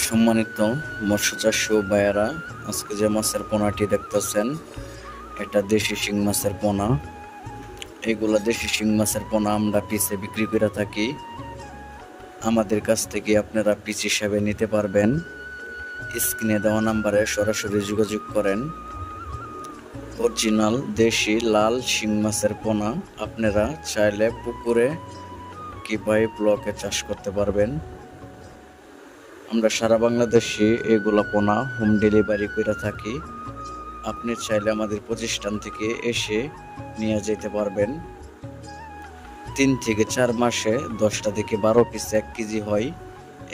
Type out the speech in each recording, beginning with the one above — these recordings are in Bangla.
সম্মানিত মৎস্য চাষী ভাইয়েরা, আজকে যে মাছের পোনাটি দেখতেছেন এটা দেশি শিং মাছের পোনা। এইগুলা দেশি শিং মাছের পোনা আমরা পিসে বিক্রি করে থাকি। আমাদের কাছ থেকে আপনারা পিস হিসাবে নিতে পারবেন। স্ক্রিনে দেওয়া নাম্বারে সরাসরি যোগাযোগ করেন। অরিজিনাল দেশি লাল শিং মাছের পোনা আপনারা চাইলে পুকুরে কিংবা ব্লকে চাষ করতে পারবেন। আমরা সারা বাংলাদেশে এগুলা পোনা হোম ডেলিভারি করে থাকি। আপনি চাইলে আমাদের প্রতিষ্ঠান থেকে এসে নিয়ে যেতে পারবেন। 3 থেকে 4 মাসে 10টা থেকে 12 পিস 1 কেজি হয়।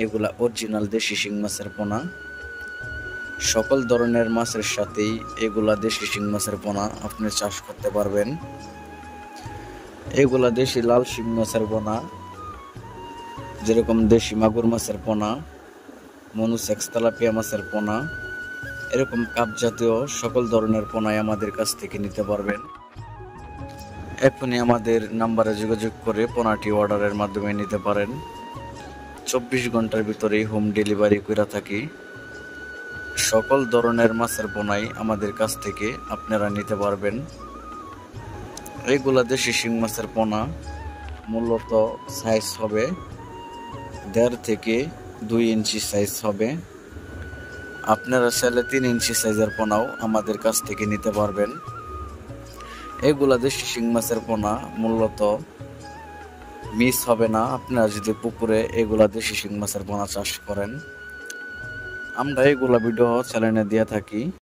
এগুলা অরিজিনাল দেশি শিং মাছের পোনা। সকল ধরনের মাছের সাথেই এগুলা দেশি শিং মাছের পোনা আপনি চাষ করতে পারবেন। এগুলা দেশি লাল শিং মাছের পোনা, যেরকম দেশি মাগুর মাছের পোনা, মনুসেক্স তেলাপিয়া মাছের পোনা, এরকম কাপ জাতীয় সকল ধরনের পোনাই আমাদের কাছ থেকে নিতে পারবেন। এখনই আমাদের নাম্বারে যোগাযোগ করে পোনাটি অর্ডারের মাধ্যমে নিতে পারেন। 24 ঘন্টার ভিতরেই হোম ডেলিভারি করে থাকি। সকল ধরনের মাছের পোনাই আমাদের কাছ থেকে আপনারা নিতে পারবেন। এইগুলা দেশি শিং মাছের পোনা মূলত সাইজ হবে 1.5 থেকে 2 ইঞ্চি সাইজ হবে। আপনারা চাইলে 3 ইঞ্চি সাইজের পোনাও আমাদের কাছ থেকে নিতে পারবেন। এগুলা দেশি শিং মাছের পোনা মূলত মিস হবে না আপনারা যদি পুকুরে এগুলা দেশি শিং মাছের পোনা চাষ করেন। আমরা এগুলা ভিডিও চ্যানেলে দিয়ে থাকি।